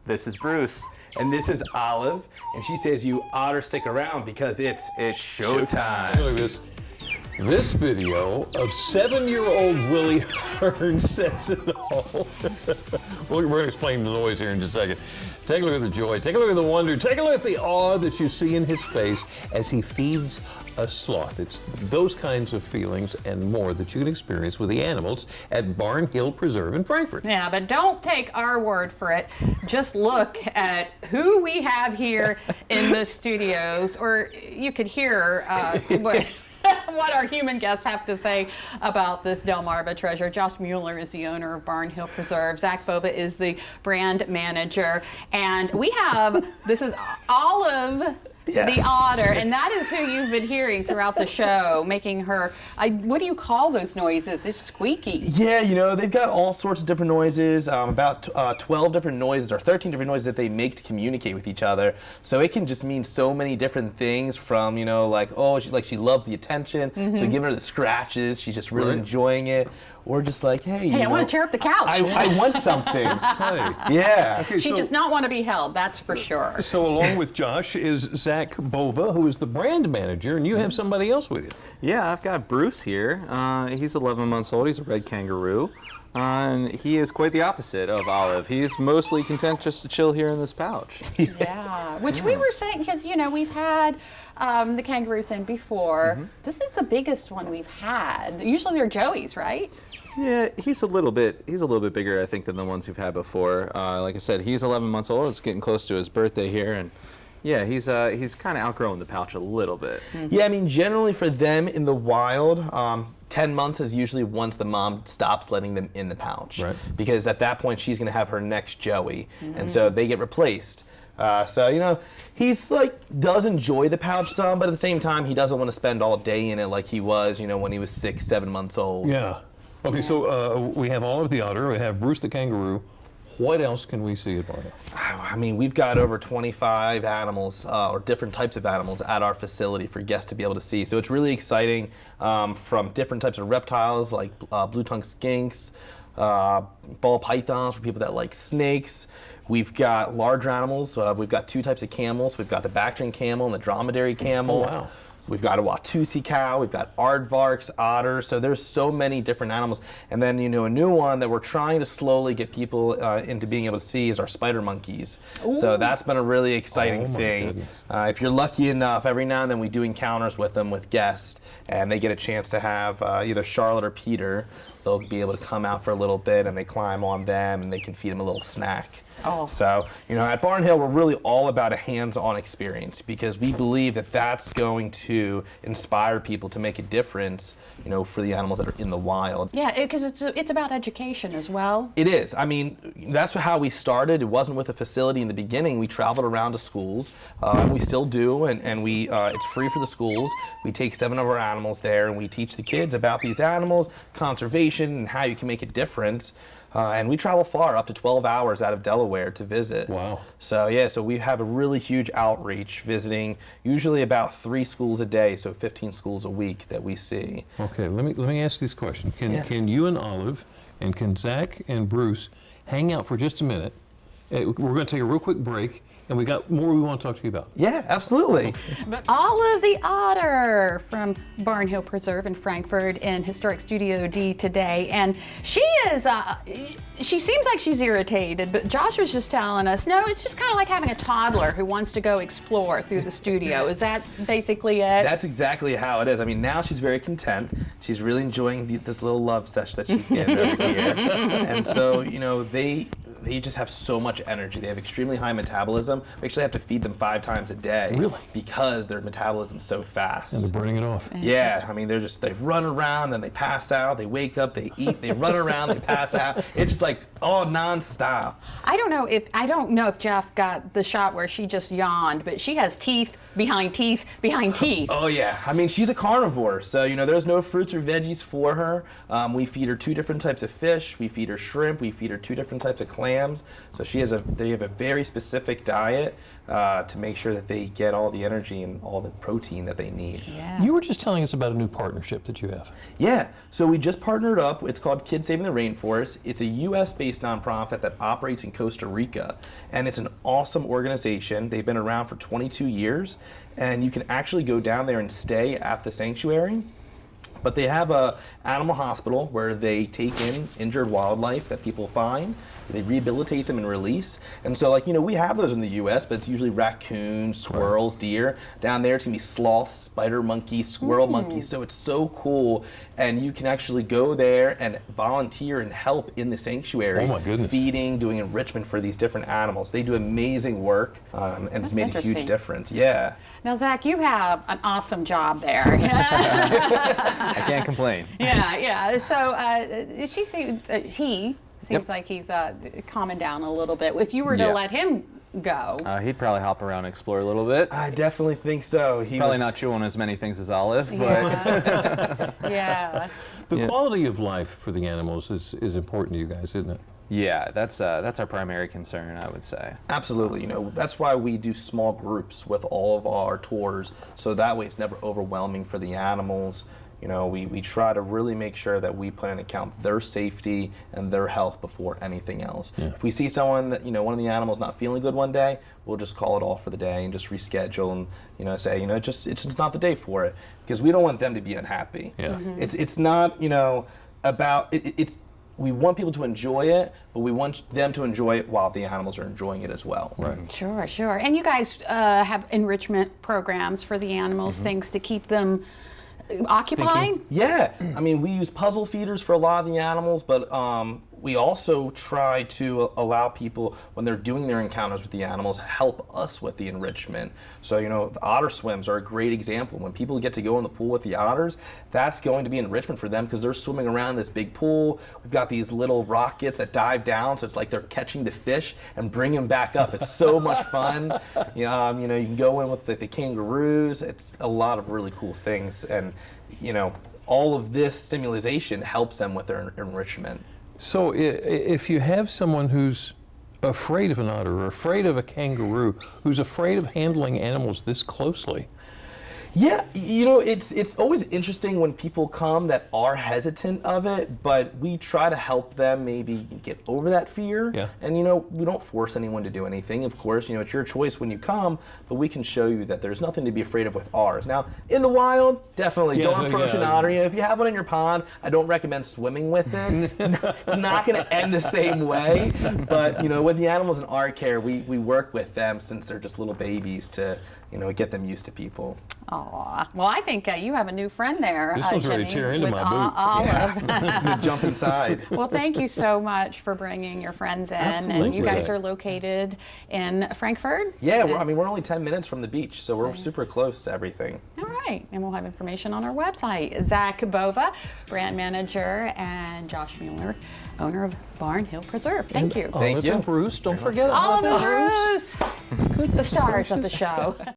This is Bruce. And this is Olive, and she says you ought to stick around because it's showtime. Look at this video of 7-year-old Willie Hearn says it all. We're going to explain the noise here in just a second. Take a look at the joy, take a look at the wonder, take a look at the awe that you see in his face as he feeds a sloth. It's those kinds of feelings and more that you can experience with the animals at Barn Hill Preserve in Frankfort. Yeah, but don't take our word for it. Just look at who we have here in the studios, or you could hear what our human guests have to say about this Delmarva treasure. Josh Mueller is the owner of Barn Hill Preserve. Zach Bova is the brand manager. And we have, this is Olive, yes, the otter, and that is who you've been hearing throughout the show, making her, what do you call those noises? It's squeaky. Yeah, you know, they've got all sorts of different noises, about 12 different noises or 13 different noises that they make to communicate with each other. So it can just mean so many different things from, you know, like, oh, she loves the attention, so giving her the scratches, she's just really enjoying it. Or just like, hey, I want to tear up the couch. I want something. Play. Yeah. Okay, She does not want to be held, that's for sure. So along with Josh is Zach Bova, who is the brand manager, and you have somebody else with you. Yeah, I've got Bruce here. He's 11 months old. He's a red kangaroo. And he is quite the opposite of Olive. He's mostly content just to chill here in this pouch. Yeah, which we were saying, because, you know, we've had the kangaroos in before. This is the biggest one we've had. Usually they're joeys, right? Yeah, he's a little bit bigger, I think, than the ones we've had before. Like I said, he's 11 months old. It's getting close to his birthday here, and yeah, he's kind of outgrowing the pouch a little bit. Yeah, I mean, generally for them in the wild, 10 months is usually once the mom stops letting them in the pouch. Right. Because at that point, she's going to have her next joey, and so they get replaced. So, you know, he's does enjoy the pouch some, but at the same time, he doesn't want to spend all day in it like he was, you know, when he was 6, 7 months old. Yeah. Okay, so we have Olive the otter, we have Bruce the kangaroo. What else can we see at Barn Hill? I mean, we've got over 25 animals, or different types of animals at our facility for guests to be able to see. So it's really exciting, from different types of reptiles like blue-tongued skinks, ball pythons for people that like snakes. We've got larger animals. We've got 2 types of camels. We've got the Bactrian camel and the dromedary camel. Oh, wow. We've got a Watusi cow. We've got aardvarks, otters. So there's so many different animals. And then, you know, a new one that we're trying to slowly get people into being able to see is our spider monkeys. Ooh. So that's been a really exciting thing. If you're lucky enough, every now and then we do encounters with them with guests, and they get a chance to have either Charlotte or Peter. They'll be able to come out for a little bit, and they climb on them, and they can feed them a little snack. Oh. So, you know, at Barn Hill, we're really all about a hands-on experience because we believe that that's going to inspire people to make a difference, you know, for the animals that are in the wild. Yeah, because it's about education as well. It is. I mean, that's how we started. It wasn't with a facility in the beginning. We traveled around to schools, and we still do, and we it's free for the schools. We take 7 of our animals there, and we teach the kids about these animals, conservation, and how you can make a difference. And we travel far, up to 12 hours out of Delaware to visit. Wow. So yeah, so we have a really huge outreach, visiting usually about 3 schools a day, so 15 schools a week that we see. Okay, let me ask this question. Can you and Olive, and can Zach and Bruce hang out for just a minute? We're going to take a real quick break, and we got more we want to talk to you about. Yeah, absolutely. But Olive the otter from Barn Hill Preserve in Frankfort in Historic Studio D today, and she is, she seems like she's irritated, but Josh was just telling us, no, it's just kind of like having a toddler who wants to go explore through the studio. Is that basically it? That's exactly how it is. I mean, now she's very content. She's really enjoying this little love sesh that she's getting over here. And so, you know, they just have so much energy. They have extremely high metabolism. We actually have to feed them 5 times a day. Really? Because their metabolism's so fast. And they're burning it off. Yeah, I mean, they run around, then they pass out, they wake up, they eat, they run around, they pass out. It's just like all nonstop. I don't know if Jeff got the shot where she just yawned, but she has teeth behind teeth behind teeth. Oh yeah, I mean, she's a carnivore, so you know there's no fruits or veggies for her. We feed her 2 different types of fish, we feed her shrimp, we feed her 2 different types of clams. So they have a very specific diet to make sure that they get all the energy and all the protein that they need. Yeah. You were just telling us about a new partnership that you have. Yeah, so we just partnered up. It's called Kids Saving the Rainforest. It's a US-based based nonprofit that operates in Costa Rica. And it's an awesome organization. They've been around for 22 years. And you can actually go down there and stay at the sanctuary. But they have a animal hospital where they take in injured wildlife that people find. They rehabilitate them and release. And so, like, we have those in the U.S., but it's usually raccoons, squirrels, deer. Down there, it's going to be sloths, spider monkeys, squirrel monkeys. So it's so cool. And you can actually go there and volunteer and help in the sanctuary. Oh, my goodness. Feeding, doing enrichment for these different animals. They do amazing work, and it's made a huge interesting. difference. Yeah. Now, Zach, you have an awesome job there. I can't complain. Yeah. So he seems like he's calming down a little bit. If you were to Yeah. let him go, He'd probably hop around and explore a little bit. I definitely think so. He Probably not chew on as many things as Olive, but yeah. The quality of life for the animals is important to you guys, isn't it? yeah, that's our primary concern, I would say. Absolutely. That's why we do small groups with all of our tours, so that way it's never overwhelming for the animals. We try to really make sure that we put into account their safety and their health before anything else. Yeah. If we see someone that, one of the animals not feeling good one day, we'll just call it off for the day and just reschedule and, say, it's just not the day for it, because we don't want them to be unhappy. Yeah. It's not, about, it's we want people to enjoy it, but we want them to enjoy it while the animals are enjoying it as well. Right. Sure. And you guys have enrichment programs for the animals, things to keep them occupied? Yeah, we use puzzle feeders for a lot of the animals, but we also try to allow people, when they're doing their encounters with the animals, help us with the enrichment. So, the otter swims are a great example. When people get to go in the pool with the otters, that's going to be enrichment for them because they're swimming around this big pool. We've got these little rockets that dive down, so it's like they're catching the fish and bringing them back up. It's so much fun. You can go in with the kangaroos. It's a lot of really cool things, and all of this stimulation helps them with their enrichment. So if you have someone who's afraid of an otter or afraid of a kangaroo, who's afraid of handling animals this closely, Yeah, it's always interesting when people come that are hesitant of it, but we try to help them maybe get over that fear. Yeah. And we don't force anyone to do anything. Of course, it's your choice when you come, but we can show you that there's nothing to be afraid of with ours. Now, in the wild, definitely don't approach an otter. If you have one in your pond, I don't recommend swimming with it. It's not going to end the same way. But with the animals in our care, we work with them since they're just little babies to get them used to people. Aw. Well, I think you have a new friend there. This one's ready to Jimmy, tear into with my boot. Olive. It's going to jump inside. Well, thank you so much for bringing your friends in. Absolutely. And you guys are located in Frankfurt? Yeah, we're only 10 minutes from the beach, so we're super close to everything. All right, and we'll have information on our website. Zach Bova, brand manager, and Josh Mueller, owner of Barn Hill Preserve. Thank you. Thank Olive you. and Bruce, don't forget Olive and Bruce. Bruce, the stars of the show.